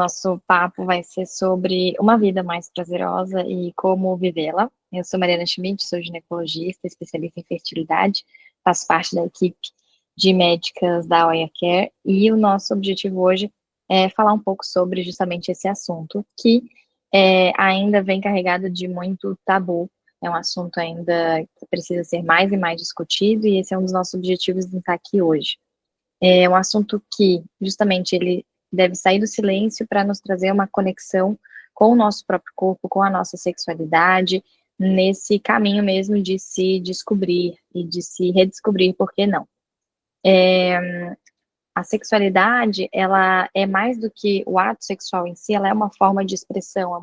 Nosso papo vai ser sobre uma vida mais prazerosa e como vivê-la. Eu sou Mariana Schmidt, sou ginecologista, especialista em fertilidade, faço parte da equipe de médicas da Oya Care e o nosso objetivo hoje é falar um pouco sobre justamente esse assunto que ainda vem carregado de muito tabu. É um assunto ainda que precisa ser mais e mais discutido e esse é um dos nossos objetivos de estar aqui hoje. É um assunto que, justamente, ele deve sair do silêncio para nos trazer uma conexão com o nosso próprio corpo, com a nossa sexualidade, nesse caminho mesmo de se descobrir e de se redescobrir, por que não? A sexualidade, ela é mais do que o ato sexual em si, ela é uma forma de expressão,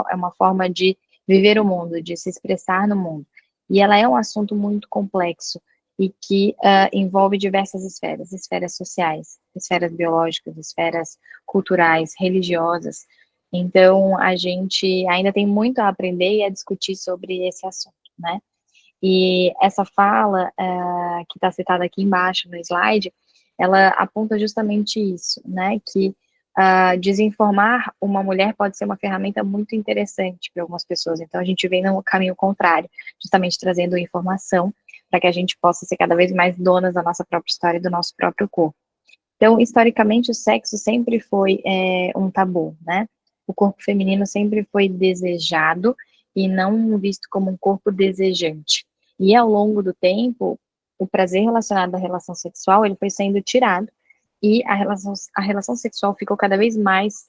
é uma forma de viver o mundo, de se expressar no mundo. E ela é um assunto muito complexo e que envolve diversas esferas, esferas sociais, esferas biológicas, esferas culturais, religiosas. Então, a gente ainda tem muito a aprender e a discutir sobre esse assunto, né? E essa fala, que está citada aqui embaixo no slide, ela aponta justamente isso, né? Que desinformar uma mulher pode ser uma ferramenta muito interessante para algumas pessoas. Então, a gente vem no caminho contrário, justamente trazendo informação para que a gente possa ser cada vez mais donas da nossa própria história e do nosso próprio corpo. Então, historicamente, o sexo sempre foi um tabu, né? O corpo feminino sempre foi desejado e não visto como um corpo desejante. E ao longo do tempo, o prazer relacionado à relação sexual, ele foi sendo tirado e a relação sexual ficou cada vez mais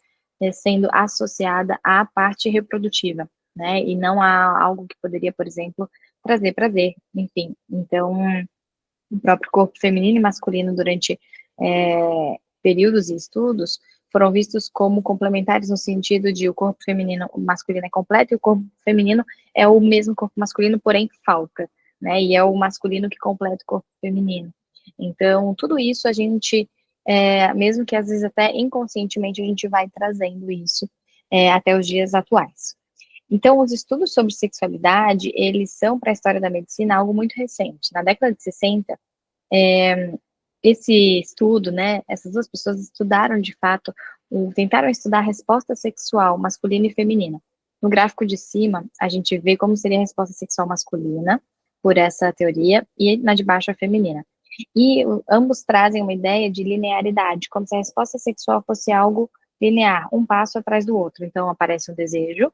sendo associada à parte reprodutiva, né? E não a algo que poderia, por exemplo, trazer prazer, enfim. Então, o próprio corpo feminino e masculino durante períodos e estudos foram vistos como complementares no sentido de o corpo feminino, o masculino é completo e o corpo feminino é o mesmo corpo masculino, porém falta, né? E é o masculino que completa o corpo feminino. Então, tudo isso a gente, mesmo que às vezes até inconscientemente a gente vai trazendo isso até os dias atuais. Então, os estudos sobre sexualidade, eles são para a história da medicina algo muito recente. Na década de 60, esse estudo, né, essas duas pessoas estudaram de fato, tentaram estudar a resposta sexual masculina e feminina. No gráfico de cima, a gente vê como seria a resposta sexual masculina, por essa teoria, e na de baixo a feminina. E ambos trazem uma ideia de linearidade, como se a resposta sexual fosse algo linear, um passo atrás do outro. Então, aparece um desejo,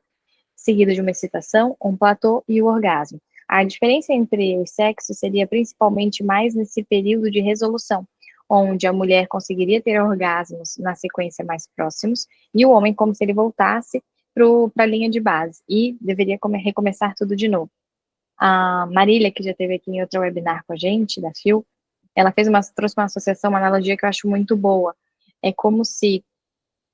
seguido de uma excitação, um platô e o orgasmo. A diferença entre os sexos seria principalmente mais nesse período de resolução, onde a mulher conseguiria ter orgasmos na sequência mais próximos, e o homem como se ele voltasse para a linha de base, e deveria recomeçar tudo de novo. A Marília, que já esteve aqui em outro webinar com a gente, da FIL, ela trouxe uma associação, uma analogia que eu acho muito boa. É como se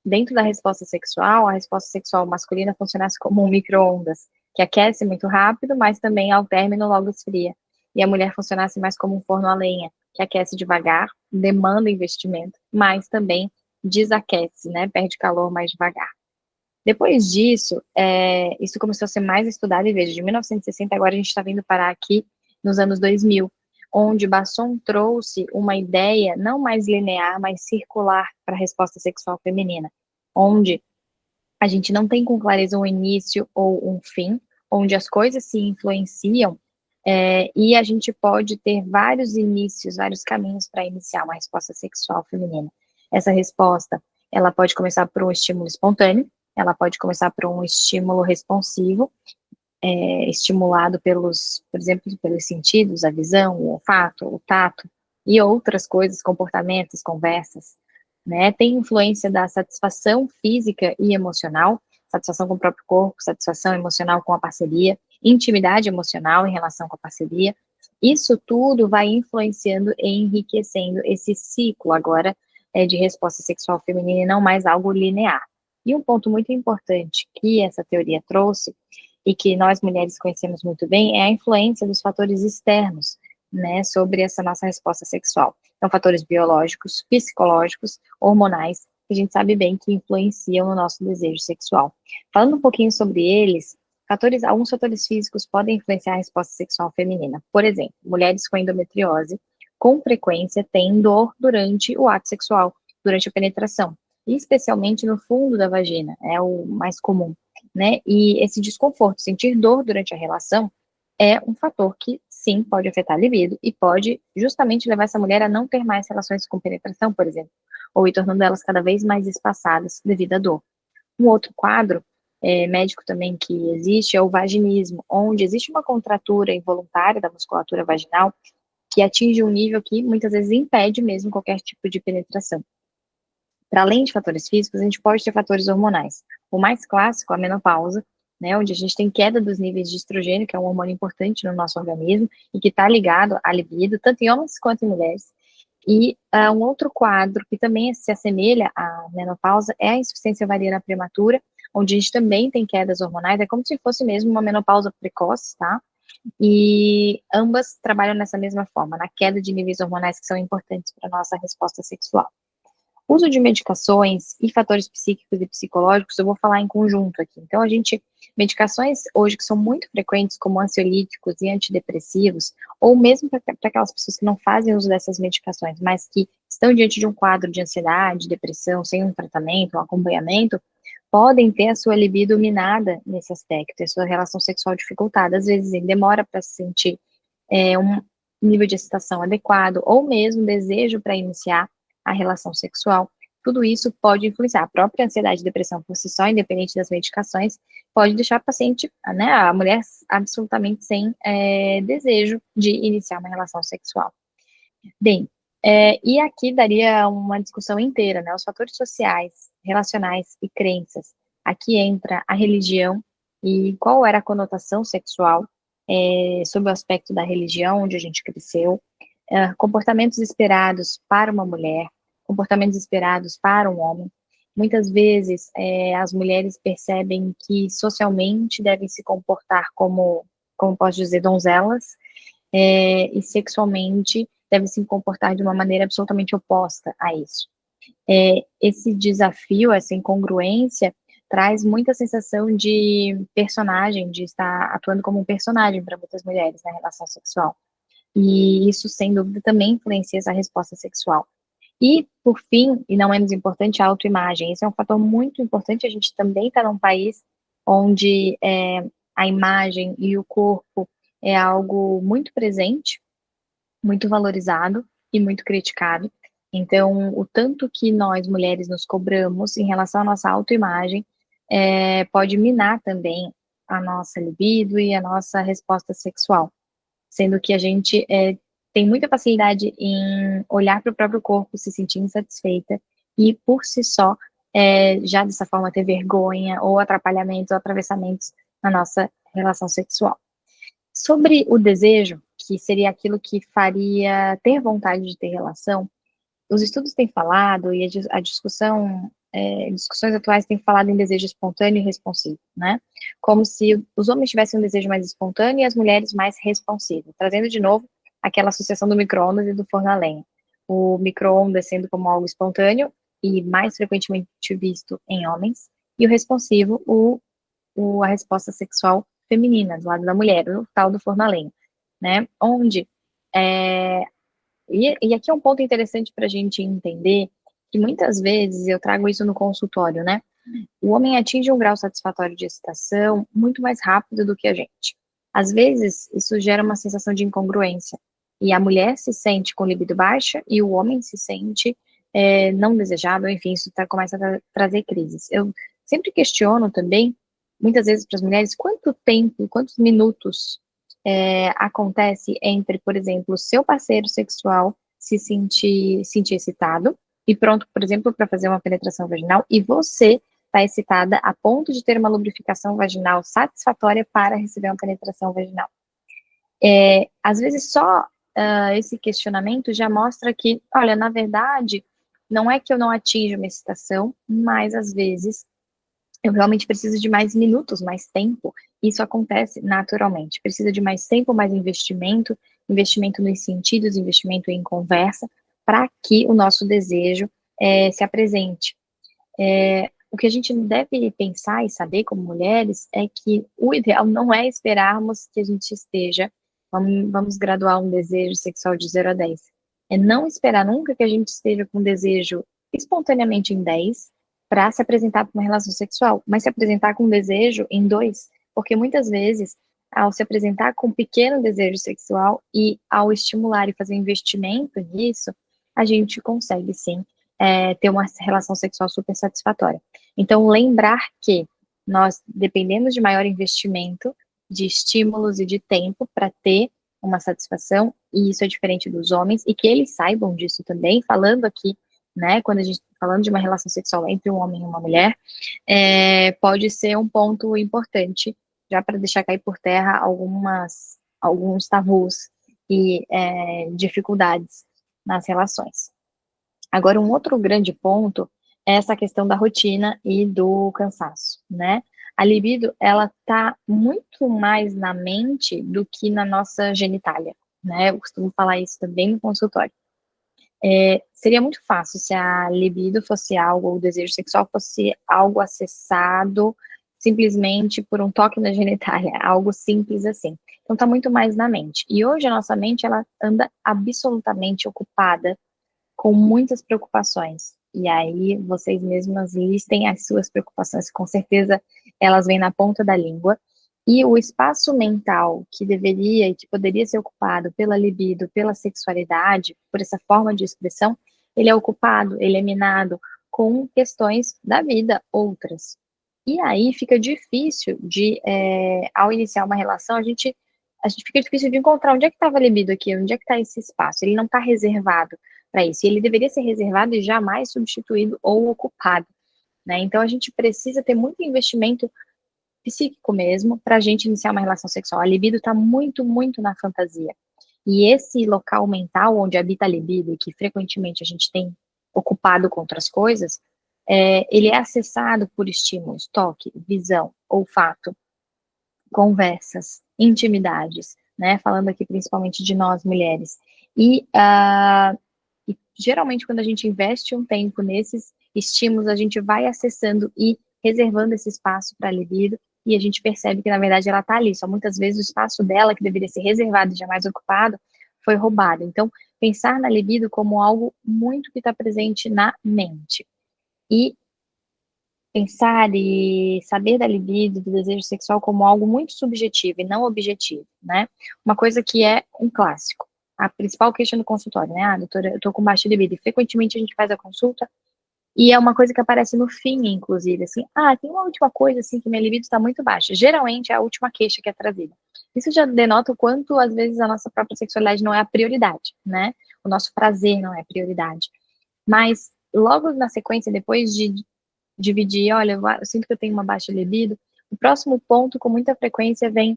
dentro da resposta sexual, a resposta sexual masculina funcionasse como um micro-ondas, que aquece muito rápido, mas também ao término logo esfria. E a mulher funcionasse mais como um forno a lenha, que aquece devagar, demanda investimento, mas também desaquece, né? Perde calor mais devagar. Depois disso, isso começou a ser mais estudado e veja, de 1960 agora a gente está vindo parar aqui nos anos 2000, onde Basson trouxe uma ideia não mais linear, mas circular para a resposta sexual feminina, onde a gente não tem com clareza um início ou um fim, onde as coisas se influenciam e a gente pode ter vários inícios, vários caminhos para iniciar uma resposta sexual feminina. Essa resposta, ela pode começar por um estímulo espontâneo, ela pode começar por um estímulo responsivo, estimulado por exemplo, pelos sentidos, a visão, o olfato, o tato, e outras coisas, comportamentos, conversas, né? Tem influência da satisfação física e emocional, satisfação com o próprio corpo, satisfação emocional com a parceria, intimidade emocional em relação com a parceria. Isso tudo vai influenciando e enriquecendo esse ciclo agora de resposta sexual feminina e não mais algo linear. E um ponto muito importante que essa teoria trouxe e que nós mulheres conhecemos muito bem é a influência dos fatores externos, né, sobre essa nossa resposta sexual. Então, fatores biológicos, psicológicos, hormonais, que a gente sabe bem que influenciam no nosso desejo sexual. Falando um pouquinho sobre eles, alguns fatores físicos podem influenciar a resposta sexual feminina. Por exemplo, mulheres com endometriose, com frequência, têm dor durante o ato sexual, durante a penetração. especialmente no fundo da vagina, é o mais comum, né? E esse desconforto, sentir dor durante a relação, é um fator que sim pode afetar a libido e pode justamente levar essa mulher a não ter mais relações com penetração, por exemplo, ou ir tornando elas cada vez mais espaçadas devido à dor. Um outro quadro médico também que existe é o vaginismo, onde existe uma contratura involuntária da musculatura vaginal que atinge um nível que muitas vezes impede mesmo qualquer tipo de penetração. Para além de fatores físicos, a gente pode ter fatores hormonais. O mais clássico, a menopausa, né, onde a gente tem queda dos níveis de estrogênio, que é um hormônio importante no nosso organismo e que está ligado à libido, tanto em homens quanto em mulheres. E um outro quadro que também se assemelha à menopausa é a insuficiência ovariana prematura, onde a gente também tem quedas hormonais, é como se fosse mesmo uma menopausa precoce, tá? E ambas trabalham nessa mesma forma, na queda de níveis hormonais que são importantes para a nossa resposta sexual. Uso de medicações e fatores psíquicos e psicológicos, eu vou falar em conjunto aqui. Então, medicações hoje que são muito frequentes, como ansiolíticos e antidepressivos, ou mesmo para aquelas pessoas que não fazem uso dessas medicações, mas que estão diante de um quadro de ansiedade, depressão, sem um tratamento, um acompanhamento, podem ter a sua libido minada nesse aspecto, a sua relação sexual dificultada, às vezes em demora para se sentir um nível de excitação adequado, ou mesmo desejo para iniciar a relação sexual. Tudo isso pode influenciar. A própria ansiedade e depressão por si só, independente das medicações, pode deixar a paciente, né, a mulher absolutamente sem desejo de iniciar uma relação sexual. Bem, e aqui daria uma discussão inteira, né? Os fatores sociais, relacionais e crenças. Aqui entra a religião e qual era a conotação sexual sob o aspecto da religião onde a gente cresceu, comportamentos esperados para uma mulher, comportamentos esperados para um homem. Muitas vezes as mulheres percebem que socialmente devem se comportar como posso dizer, donzelas, e sexualmente deve se comportar de uma maneira absolutamente oposta a isso. Esse desafio, essa incongruência, traz muita sensação de personagem, de estar atuando como um personagem para muitas mulheres na relação sexual. E isso, sem dúvida, também influencia essa resposta sexual. E, por fim, e não menos importante, a autoimagem. Esse é um fator muito importante. A gente também está num país onde a imagem e o corpo é algo muito presente, muito valorizado e muito criticado. Então, o tanto que nós, mulheres, nos cobramos em relação à nossa autoimagem pode minar também a nossa libido e a nossa resposta sexual. Sendo que a gente tem muita facilidade em olhar para o próprio corpo, se sentir insatisfeita e, por si só, já dessa forma ter vergonha ou atrapalhamentos ou atravessamentos na nossa relação sexual. Sobre o desejo, que seria aquilo que faria ter vontade de ter relação, os estudos têm falado e a discussão, discussões atuais têm falado em desejo espontâneo e responsivo, né? Como se os homens tivessem um desejo mais espontâneo e as mulheres mais responsivo, trazendo de novo aquela associação do micro-ondas e do forno a lenha. O micro-ondas sendo como algo espontâneo e mais frequentemente visto em homens, e o responsivo, a resposta sexual feminina, do lado da mulher, o tal do forno a lenha, né? Onde e aqui é um ponto interessante para a gente entender que muitas vezes eu trago isso no consultório, né? O homem atinge um grau satisfatório de excitação muito mais rápido do que a gente. Às vezes, isso gera uma sensação de incongruência. E a mulher se sente com libido baixa e o homem se sente não desejado, enfim, isso começa a trazer crises. Eu sempre questiono também, muitas vezes para as mulheres, quanto tempo, quantos minutos acontece entre, por exemplo, o seu parceiro sexual se sentir excitado e pronto, por exemplo, para fazer uma penetração vaginal, e você está excitada a ponto de ter uma lubrificação vaginal satisfatória para receber uma penetração vaginal. Às vezes só esse questionamento já mostra que, olha, na verdade, não é que eu não atinjo uma excitação, mas às vezes eu realmente preciso de mais minutos, mais tempo. Isso acontece naturalmente. Precisa de mais tempo, mais investimento, investimento nos sentidos, investimento em conversa, para que o nosso desejo se apresente. O que a gente deve pensar e saber como mulheres é que o ideal não é esperarmos que a gente esteja, vamos graduar um desejo sexual de 0 a 10. É não esperar nunca que a gente esteja com desejo espontaneamente em 10, para se apresentar para uma relação sexual, mas se apresentar com desejo em dois, porque muitas vezes, ao se apresentar com um pequeno desejo sexual e ao estimular e fazer investimento nisso, a gente consegue sim ter uma relação sexual super satisfatória. Então, lembrar que nós dependemos de maior investimento, de estímulos e de tempo para ter uma satisfação, e isso é diferente dos homens, e que eles saibam disso também, falando aqui, né, quando a gente está falando de uma relação sexual entre um homem e uma mulher, pode ser um ponto importante, já para deixar cair por terra alguns tabus e dificuldades nas relações. Agora, um outro grande ponto é essa questão da rotina e do cansaço, né? A libido, ela tá muito mais na mente do que na nossa genitália, né? Eu costumo falar isso também no consultório. Seria muito fácil se a libido fosse algo, ou o desejo sexual fosse algo acessado simplesmente por um toque na genitália, algo simples assim. Então tá muito mais na mente. E hoje a nossa mente, ela anda absolutamente ocupada com muitas preocupações. E aí vocês mesmas listem as suas preocupações, com certeza elas vêm na ponta da língua. E o espaço mental que deveria e que poderia ser ocupado pela libido, pela sexualidade, por essa forma de expressão, ele é ocupado, ele é minado com questões da vida, outras. E aí fica difícil de, ao iniciar uma relação, a gente fica difícil de encontrar onde é que estava a libido aqui, onde é que está esse espaço. Ele não está reservado para isso. E ele deveria ser reservado e jamais substituído ou ocupado, né? Então a gente precisa ter muito investimento psíquico mesmo para a gente iniciar uma relação sexual. A libido está muito, muito na fantasia. E esse local mental onde habita a libido, que frequentemente a gente tem ocupado com outras coisas, ele é acessado por estímulos, toque, visão, olfato, conversas, intimidades, né? Falando aqui principalmente de nós mulheres. E geralmente quando a gente investe um tempo nesses estímulos, a gente vai acessando e reservando esse espaço para a libido, e a gente percebe que na verdade ela está ali, só muitas vezes o espaço dela, que deveria ser reservado e jamais ocupado, foi roubado. Então, pensar na libido como algo muito que está presente na mente. E pensar e saber da libido, do desejo sexual como algo muito subjetivo e não objetivo, né? Uma coisa que é um clássico. A principal queixa no consultório, né? Ah, doutora, eu tô com baixa libido. E frequentemente a gente faz a consulta e é uma coisa que aparece no fim, inclusive, assim, tem uma última coisa, assim, que minha libido está muito baixa. Geralmente é a última queixa que é trazida. Isso já denota o quanto, às vezes, a nossa própria sexualidade não é a prioridade, né? O nosso prazer não é a prioridade. Mas, logo na sequência, depois de dividir, olha, eu sinto que eu tenho uma baixa libido, o próximo ponto, com muita frequência, vem,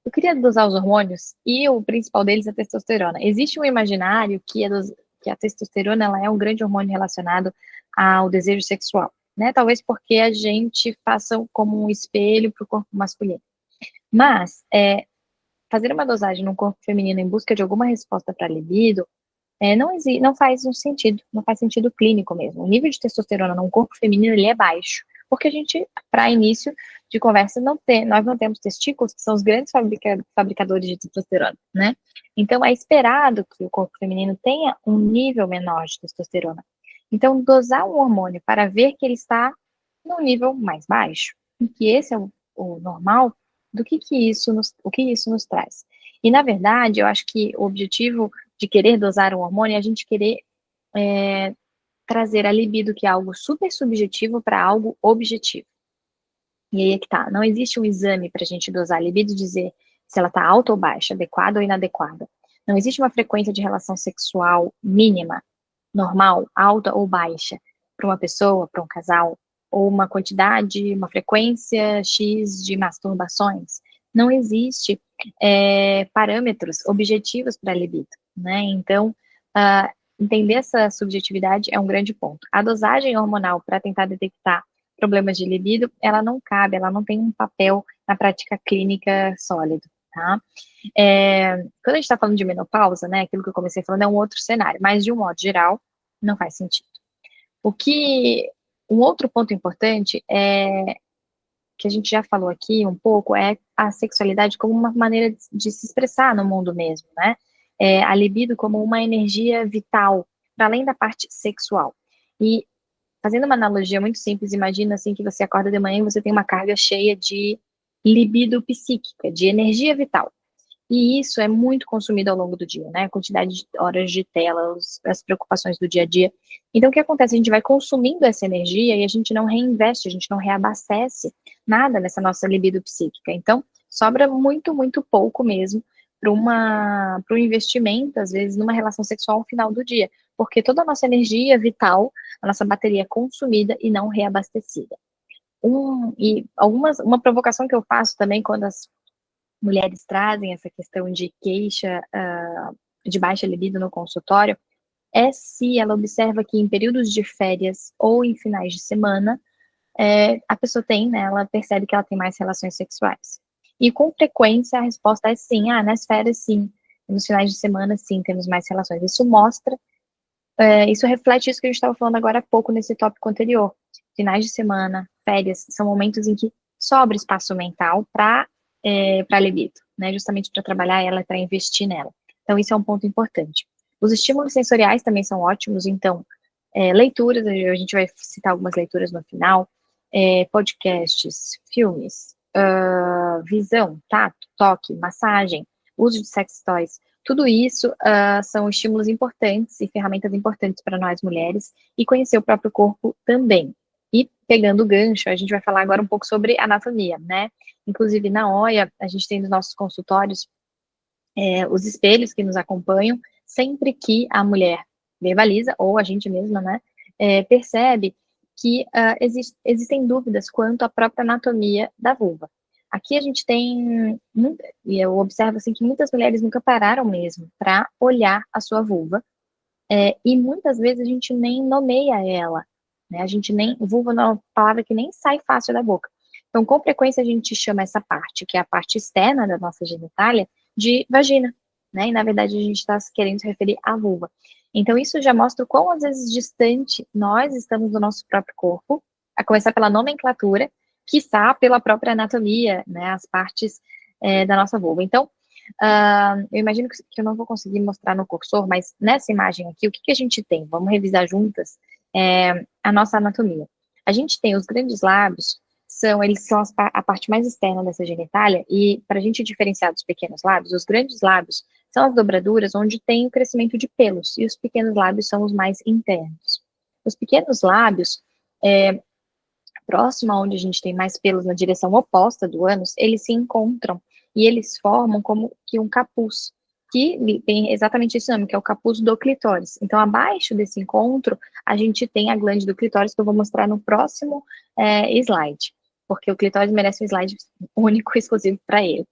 eu queria dosar os hormônios, e o principal deles é a testosterona. Existe um imaginário que a testosterona ela é um grande hormônio relacionado ao desejo sexual, né? Talvez porque a gente faça como um espelho para o corpo masculino. Mas, fazer uma dosagem no corpo feminino em busca de alguma resposta para a libido, não faz um sentido, não faz sentido clínico mesmo. O nível de testosterona no corpo feminino ele é baixo, porque a gente, para início de conversa, nós não temos testículos, que são os grandes fabricadores de testosterona, né? Então, é esperado que o corpo feminino tenha um nível menor de testosterona. Então, dosar um hormônio para ver que ele está num nível mais baixo, e que esse é o normal, o que isso nos traz? E, na verdade, eu acho que o objetivo de querer dosar um hormônio é a gente querer trazer a libido, que é algo super subjetivo, para algo objetivo. E aí é que tá, não existe um exame para a gente dosar a libido e dizer se ela está alta ou baixa, adequada ou inadequada. Não existe uma frequência de relação sexual mínima, normal, alta ou baixa, para uma pessoa, para um casal, ou uma quantidade, uma frequência X de masturbações. Não existe parâmetros objetivos para a libido, né? Então, entender essa subjetividade é um grande ponto. A dosagem hormonal para tentar detectar problemas de libido, ela não cabe, ela não tem um papel na prática clínica sólido, tá? Quando a gente está falando de menopausa, né, aquilo que eu comecei falando é um outro cenário, mas de um modo geral, não faz sentido. Um outro ponto importante que a gente já falou aqui um pouco, é a sexualidade como uma maneira de se expressar no mundo mesmo, né? A libido como uma energia vital, para além da parte sexual. E Fazendo uma analogia muito simples, imagina assim que você acorda de manhã e você tem uma carga cheia de libido psíquica, de energia vital. E isso é muito consumido ao longo do dia, né? A quantidade de horas de tela, as preocupações do dia a dia. Então, o que acontece? A gente vai consumindo essa energia e a gente não reinveste, a gente não reabastece nada nessa nossa libido psíquica. Então, sobra muito, muito pouco mesmo para um investimento, às vezes, numa relação sexual no final do dia. Porque toda a nossa energia vital, a nossa bateria é consumida e não reabastecida. Uma provocação que eu faço também quando as mulheres trazem essa questão de queixa de baixa libido no consultório, é se ela observa que em períodos de férias ou em finais de semana, a pessoa tem, né, ela percebe que ela tem mais relações sexuais. E com frequência a resposta é sim, nas férias sim, nos finais de semana sim, temos mais relações. Isso mostra, isso reflete isso que a gente estava falando agora há pouco nesse tópico anterior. Finais de semana, férias, são momentos em que sobra espaço mental para a libido, né? Justamente para trabalhar ela, para investir nela. Então, isso é um ponto importante. Os estímulos sensoriais também são ótimos, então, leituras, a gente vai citar algumas leituras no final, podcasts, filmes, visão, tato, toque, massagem, uso de sex toys, tudo isso são estímulos importantes e ferramentas importantes para nós mulheres e conhecer o próprio corpo também. E pegando o gancho, a gente vai falar agora um pouco sobre anatomia, né? Inclusive na OIA, a gente tem nos nossos consultórios os espelhos que nos acompanham, sempre que a mulher verbaliza, ou a gente mesma, né, percebe que existem dúvidas quanto à própria anatomia da vulva. Aqui a gente tem, e eu observo assim que muitas mulheres nunca pararam mesmo para olhar a sua vulva, e muitas vezes a gente nem nomeia ela, né? A gente nem, vulva é uma palavra que nem sai fácil da boca. Então, com frequência a gente chama essa parte, que é a parte externa da nossa genitália, de vagina, né? E na verdade a gente está querendo se referir à vulva. Então, isso já mostra o quão às vezes distante nós estamos do nosso próprio corpo, a começar pela nomenclatura, quiçá pela própria anatomia, né? As partes da nossa vulva. Então, eu imagino que eu não vou conseguir mostrar no cursor, mas nessa imagem aqui, o que a gente tem? Vamos revisar juntas a nossa anatomia. A gente tem os grandes lábios, eles são a parte mais externa dessa genitália, e para a gente diferenciar dos pequenos lábios, os grandes lábios são as dobraduras onde tem o crescimento de pelos, e os pequenos lábios são os mais internos. Os pequenos lábios, próximo aonde a gente tem mais pelos na direção oposta do ânus, eles se encontram e eles formam como que um capuz, que tem exatamente esse nome, que é o capuz do clitóris. Então, abaixo desse encontro, a gente tem a glande do clitóris, que eu vou mostrar no próximo slide, porque o clitóris merece um slide único e exclusivo para ele.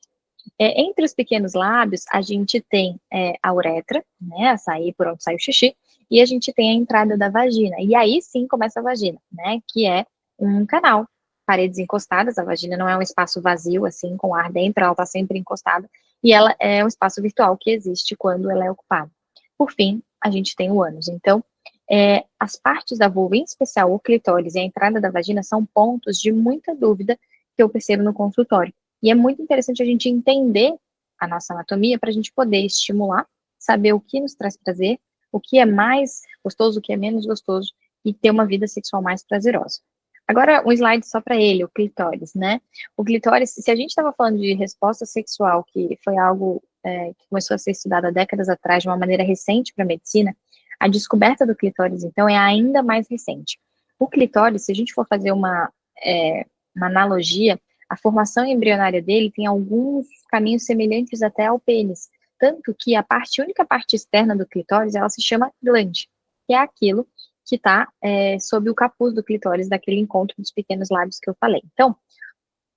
Entre os pequenos lábios, a gente tem a uretra, né, a sair por onde sai o xixi, e a gente tem a entrada da vagina. E aí sim começa a vagina, né, que é um canal, paredes encostadas. A vagina não é um espaço vazio, assim, com ar dentro, ela está sempre encostada, e ela é um espaço virtual que existe quando ela é ocupada. Por fim, a gente tem o ânus. Então, as partes da vulva, em especial o clitóris e a entrada da vagina, são pontos de muita dúvida que eu percebo no consultório. E é muito interessante a gente entender a nossa anatomia para a gente poder estimular, saber o que nos traz prazer, o que é mais gostoso, o que é menos gostoso, e ter uma vida sexual mais prazerosa. Agora, um slide só para ele, o clitóris, né? O clitóris, se a gente estava falando de resposta sexual, que foi algo que começou a ser estudado há décadas atrás, de uma maneira recente para a medicina, a descoberta do clitóris, então, é ainda mais recente. O clitóris, se a gente for fazer uma analogia, a formação embrionária dele tem alguns caminhos semelhantes até ao pênis, tanto que a única parte externa do clitóris, ela se chama glande, que é aquilo que está sob o capuz do clitóris, daquele encontro dos pequenos lábios que eu falei. Então,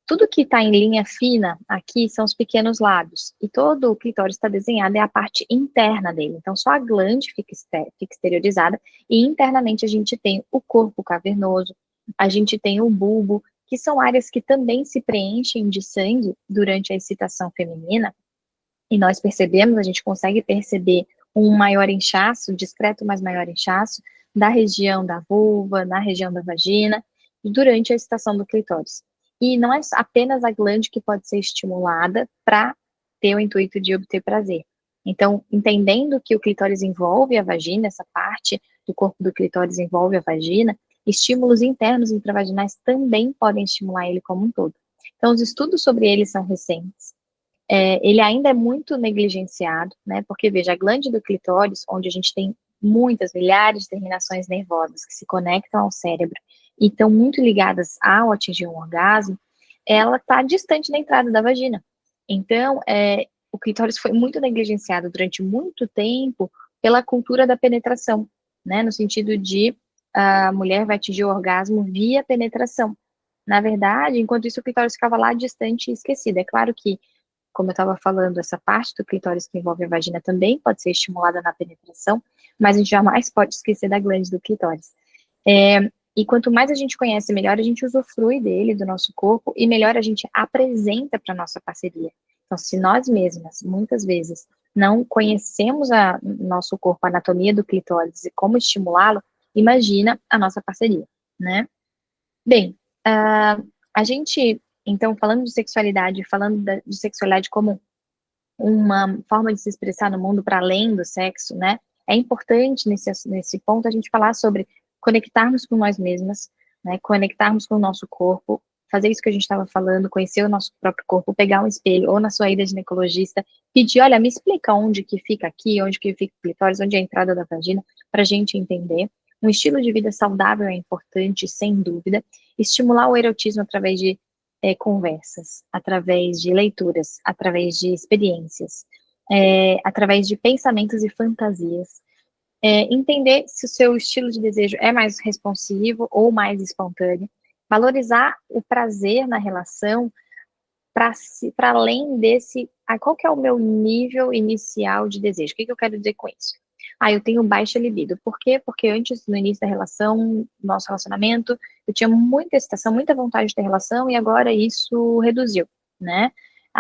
tudo que está em linha fina aqui são os pequenos lábios, e todo o clitóris está desenhado é a parte interna dele. Então, só a glande fica exteriorizada, e internamente a gente tem o corpo cavernoso, a gente tem o bulbo, que são áreas que também se preenchem de sangue durante a excitação feminina, e nós percebemos, a gente consegue perceber um maior inchaço, discreto, mas maior inchaço, da região da vulva, na região da vagina, durante a excitação do clitóris. E não é apenas a glande que pode ser estimulada para ter o intuito de obter prazer. Então, entendendo que o clitóris envolve a vagina, essa parte do corpo do clitóris envolve a vagina, estímulos internos intravaginais também podem estimular ele como um todo. Então, os estudos sobre ele são recentes. Ele ainda é muito negligenciado, né? Porque, veja, a glândula do clitóris, onde a gente tem muitas, milhares de terminações nervosas que se conectam ao cérebro e estão muito ligadas ao atingir um orgasmo, ela está distante da entrada da vagina. Então, o clitóris foi muito negligenciado durante muito tempo pela cultura da penetração, né? No sentido de a mulher vai atingir o orgasmo via penetração. Na verdade, enquanto isso, o clitóris ficava lá distante e esquecido. É claro que, como eu estava falando, essa parte do clitóris que envolve a vagina também pode ser estimulada na penetração, mas a gente jamais pode esquecer da glândula do clitóris. E quanto mais a gente conhece, melhor a gente usufrui dele, do nosso corpo, e melhor a gente apresenta para nossa parceria. Então, se nós mesmas, muitas vezes, não conhecemos nosso corpo, a anatomia do clitóris e como estimulá-lo, imagina a nossa parceria, né? Bem, a gente, então, falando de sexualidade, falando de sexualidade como uma forma de se expressar no mundo para além do sexo, né? É importante nesse ponto a gente falar sobre conectarmos com nós mesmas, né? Conectarmos com o nosso corpo, fazer isso que a gente estava falando, conhecer o nosso próprio corpo, pegar um espelho ou na sua ida ginecologista, pedir, olha, me explica onde que fica aqui, onde que fica o clitóris, onde é a entrada da vagina, para a gente entender. Um estilo de vida saudável é importante, sem dúvida. Estimular o erotismo através de conversas, através de leituras, através de experiências, através de pensamentos e fantasias. Entender se o seu estilo de desejo é mais responsivo ou mais espontâneo. Valorizar o prazer na relação para além desse, qual que é o meu nível inicial de desejo? O que eu quero dizer com isso? Eu tenho baixa libido. Por quê? Porque antes, no início da relação, nosso relacionamento, eu tinha muita excitação, muita vontade de ter relação, e agora isso reduziu, né?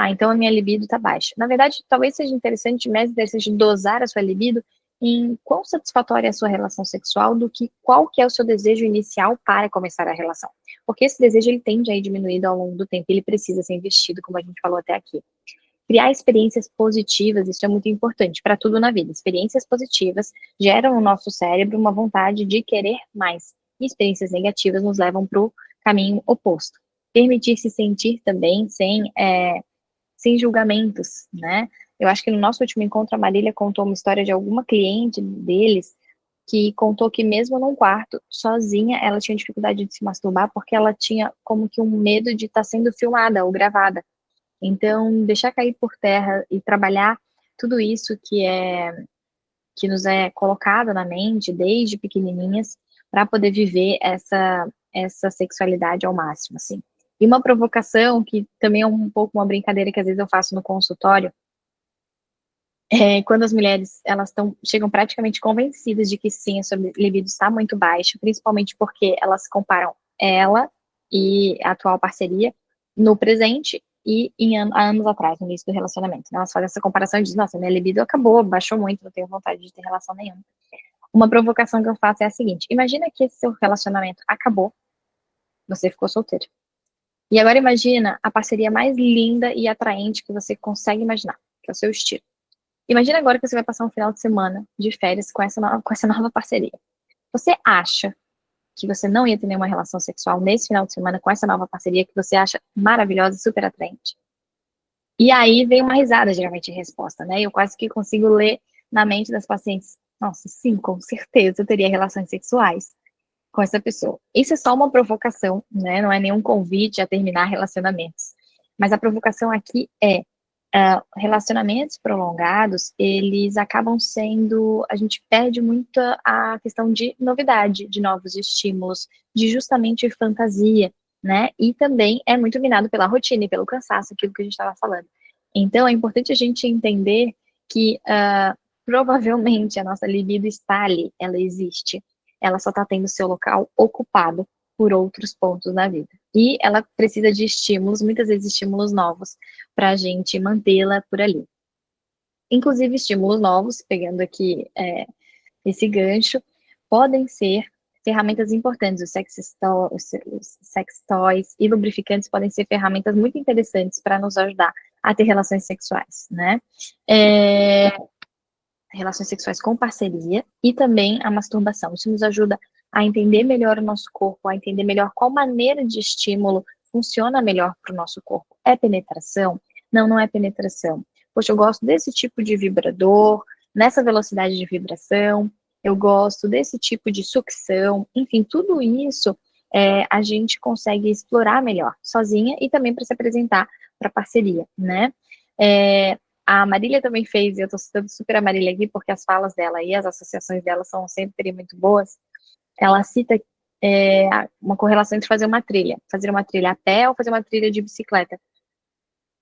Então a minha libido tá baixa. Na verdade, talvez seja interessante, mais interessante dosar a sua libido em quão satisfatória é a sua relação sexual do que qual que é o seu desejo inicial para começar a relação. Porque esse desejo, ele tende a ir diminuindo ao longo do tempo, ele precisa ser investido, como a gente falou até aqui. Criar experiências positivas, isso é muito importante para tudo na vida. Experiências positivas geram no nosso cérebro uma vontade de querer mais. E experiências negativas nos levam para o caminho oposto. Permitir se sentir também sem julgamentos, né? Eu acho que no nosso último encontro, a Marília contou uma história de alguma cliente deles que contou que mesmo num quarto, sozinha, ela tinha dificuldade de se masturbar porque ela tinha como que um medo de estar sendo filmada ou gravada. Então, deixar cair por terra e trabalhar tudo isso que nos é colocado na mente desde pequenininhas para poder viver essa sexualidade ao máximo, assim. E uma provocação que também é um pouco uma brincadeira que às vezes eu faço no consultório, quando as mulheres chegam praticamente convencidas de que sim, a sua libido está muito baixa, principalmente porque elas comparam ela e a atual parceria no presente e há anos atrás, no início do relacionamento. Elas fazem essa comparação e dizem, nossa, minha libido acabou, baixou muito, não tenho vontade de ter relação nenhuma. Uma provocação que eu faço é a seguinte: imagina que esse seu relacionamento acabou, você ficou solteiro. E agora imagina a parceria mais linda e atraente que você consegue imaginar, que é o seu estilo. Imagina agora que você vai passar um final de semana de férias com essa nova parceria. Você acha que você não ia ter nenhuma relação sexual nesse final de semana com essa nova parceria que você acha maravilhosa e super atraente? E aí vem uma risada, geralmente, em resposta, né? Eu quase que consigo ler na mente das pacientes. Nossa, sim, com certeza eu teria relações sexuais com essa pessoa. Isso é só uma provocação, né? Não é nenhum convite a terminar relacionamentos. Mas a provocação aqui é relacionamentos prolongados, eles acabam sendo, a gente perde muito a questão de novidade, de novos estímulos, de justamente fantasia, né? E também é muito minado pela rotina e pelo cansaço, aquilo que a gente estava falando. Então, é importante a gente entender que provavelmente a nossa libido está ali, ela existe, ela só está tendo seu local ocupado por outros pontos da vida. E ela precisa de estímulos, muitas vezes estímulos novos, para a gente mantê-la por ali. Inclusive, estímulos novos, pegando aqui esse gancho, podem ser ferramentas importantes. Os sex toys e lubrificantes podem ser ferramentas muito interessantes para nos ajudar a ter relações sexuais, né? Relações sexuais com parceria e também a masturbação. Isso nos ajuda a entender melhor o nosso corpo, a entender melhor qual maneira de estímulo funciona melhor para o nosso corpo. É penetração? Não, não é penetração. Poxa, eu gosto desse tipo de vibrador, nessa velocidade de vibração, eu gosto desse tipo de sucção, enfim, tudo isso a gente consegue explorar melhor, sozinha e também para se apresentar para parceria, né? A Marília também fez, e eu estou citando super a Marília aqui, porque as falas dela e as associações dela são sempre muito boas. Ela cita uma correlação entre fazer uma trilha a pé ou fazer uma trilha de bicicleta.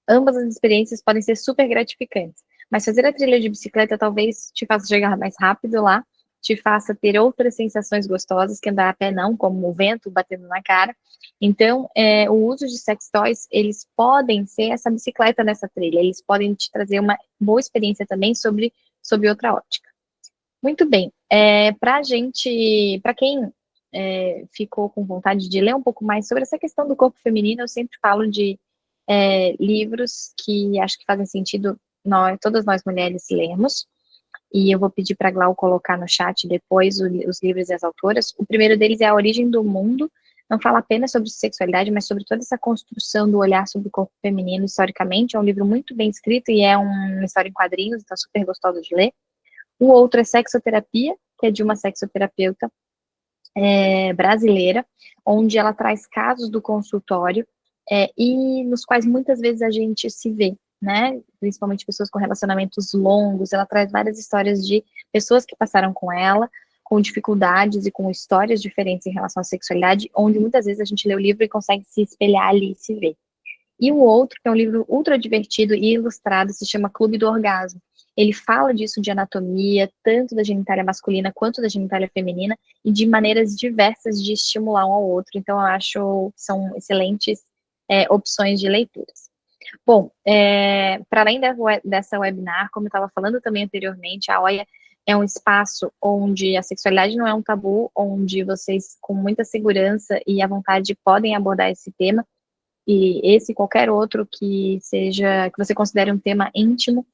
Ambas as experiências podem ser super gratificantes, mas fazer a trilha de bicicleta talvez te faça chegar mais rápido lá, te faça ter outras sensações gostosas que andar a pé não, como o vento batendo na cara. Então, o uso de sex toys, eles podem ser essa bicicleta nessa trilha, eles podem te trazer uma boa experiência também sobre outra ótica. Muito bem, para quem ficou com vontade de ler um pouco mais sobre essa questão do corpo feminino, eu sempre falo de livros que acho que fazem sentido todas nós mulheres lermos, e eu vou pedir para a Glau colocar no chat depois os livros e as autoras. O primeiro deles é A Origem do Mundo, não fala apenas sobre sexualidade, mas sobre toda essa construção do olhar sobre o corpo feminino historicamente. É um livro muito bem escrito e é uma história em quadrinhos, então super gostoso de ler. O outro é Sexoterapia, que é de uma sexoterapeuta brasileira, onde ela traz casos do consultório e nos quais muitas vezes a gente se vê, né? Principalmente pessoas com relacionamentos longos. Ela traz várias histórias de pessoas que passaram com ela, com dificuldades e com histórias diferentes em relação à sexualidade, onde muitas vezes a gente lê o livro e consegue se espelhar ali e se ver. E o outro, que é um livro ultra divertido e ilustrado, se chama Clube do Orgasmo. Ele fala disso de anatomia, tanto da genitália masculina quanto da genitália feminina, e de maneiras diversas de estimular um ao outro. Então, eu acho que são excelentes opções de leituras. Bom, para além dessa webinar, como eu estava falando também anteriormente, a OIA é um espaço onde a sexualidade não é um tabu, onde vocês, com muita segurança e à vontade, podem abordar esse tema, e esse e qualquer outro que você considere um tema íntimo,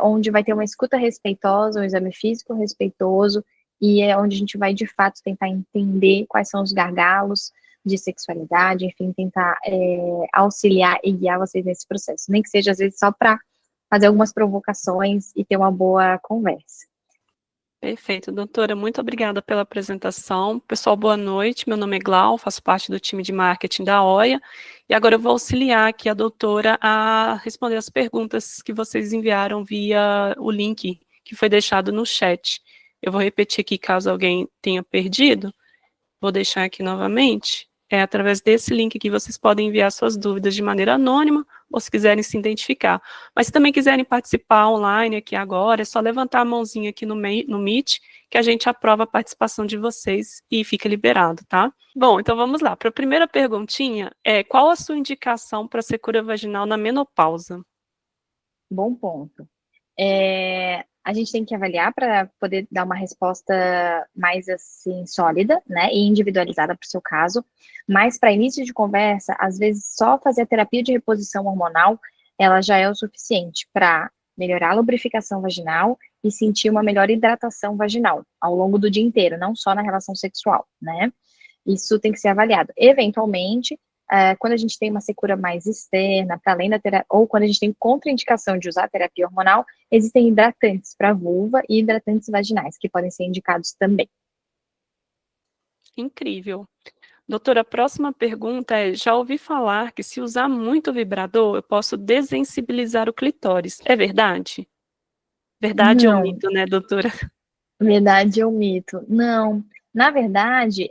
onde vai ter uma escuta respeitosa, um exame físico respeitoso, e é onde a gente vai, de fato, tentar entender quais são os gargalos de sexualidade, enfim, tentar auxiliar e guiar vocês nesse processo. Nem que seja, às vezes, só para fazer algumas provocações e ter uma boa conversa. Perfeito, doutora, muito obrigada pela apresentação. Pessoal, boa noite, meu nome é Glau, faço parte do time de marketing da OIA, e agora eu vou auxiliar aqui a doutora a responder as perguntas que vocês enviaram via o link que foi deixado no chat. Eu vou repetir aqui caso alguém tenha perdido, vou deixar aqui novamente. É através desse link que vocês podem enviar suas dúvidas de maneira anônima, ou se quiserem se identificar. Mas se também quiserem participar online aqui agora, é só levantar a mãozinha aqui no Meet, que a gente aprova a participação de vocês e fica liberado, tá? Bom, então vamos lá. Para a primeira perguntinha, qual a sua indicação para secura vaginal na menopausa? Bom ponto. A gente tem que avaliar para poder dar uma resposta mais assim sólida, né, e individualizada para o seu caso. Mas para início de conversa, às vezes só fazer a terapia de reposição hormonal, ela já é o suficiente para melhorar a lubrificação vaginal e sentir uma melhor hidratação vaginal ao longo do dia inteiro, não só na relação sexual, né? Isso tem que ser avaliado. Eventualmente, quando a gente tem uma secura mais externa, para além da terapia, ou quando a gente tem contraindicação de usar terapia hormonal, existem hidratantes para vulva e hidratantes vaginais, que podem ser indicados também. Incrível. Doutora, a próxima pergunta é, já ouvi falar que se usar muito vibrador, eu posso desensibilizar o clitóris. É verdade? Verdade ou Não, mito, né, doutora? verdade ou mito? Não. Na verdade,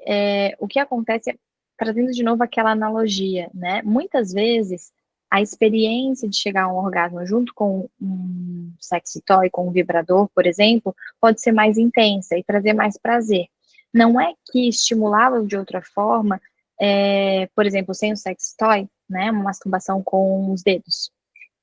o que acontece é, trazendo de novo aquela analogia, né? Muitas vezes, a experiência de chegar a um orgasmo junto com um sexy toy, com um vibrador, por exemplo, pode ser mais intensa e trazer mais prazer. Não é que estimulá-lo de outra forma, por exemplo, sem o sexy toy, né? Uma masturbação com os dedos,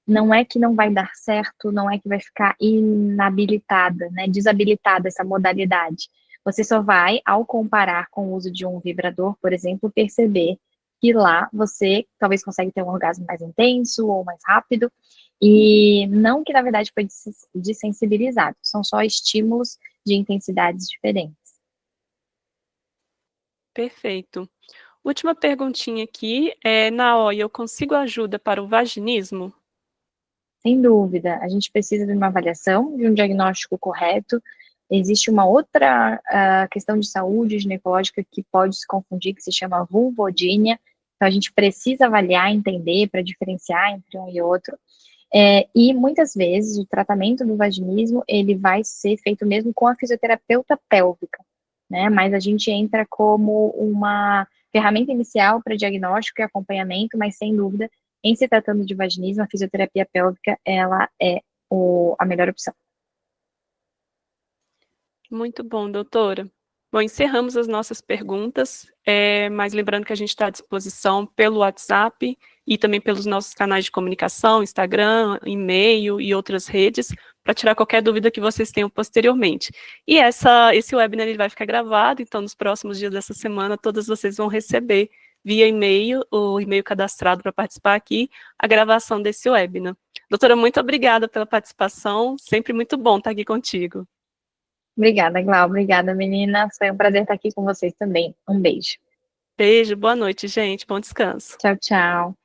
não é que não vai dar certo, não é que vai ficar inabilitada, né, desabilitada essa modalidade. Você só vai, ao comparar com o uso de um vibrador, por exemplo, perceber que lá você talvez consegue ter um orgasmo mais intenso ou mais rápido, e não que na verdade foi desensibilizado, são só estímulos de intensidades diferentes. Perfeito. Última perguntinha aqui, na OIA eu consigo ajuda para o vaginismo? Sem dúvida, a gente precisa de uma avaliação, de um diagnóstico correto. Existe uma outra questão de saúde ginecológica que pode se confundir, que se chama vulvodínia. Então, a gente precisa avaliar, entender, para diferenciar entre um e outro. E muitas vezes o tratamento do vaginismo, ele vai ser feito mesmo com a fisioterapeuta pélvica, né? Mas a gente entra como uma ferramenta inicial para diagnóstico e acompanhamento, mas sem dúvida, em se tratando de vaginismo, a fisioterapia pélvica, ela é a melhor opção. Muito bom, doutora. Bom, encerramos as nossas perguntas, mas lembrando que a gente está à disposição pelo WhatsApp e também pelos nossos canais de comunicação, Instagram, e-mail e outras redes, para tirar qualquer dúvida que vocês tenham posteriormente. E esse webinar ele vai ficar gravado, então nos próximos dias dessa semana, todas vocês vão receber via e-mail, o e-mail cadastrado para participar aqui, a gravação desse webinar. Doutora, muito obrigada pela participação, sempre muito bom estar aqui contigo. Obrigada, Glau. Obrigada, meninas. Foi um prazer estar aqui com vocês também. Um beijo. Beijo, boa noite, gente. Bom descanso. Tchau, tchau.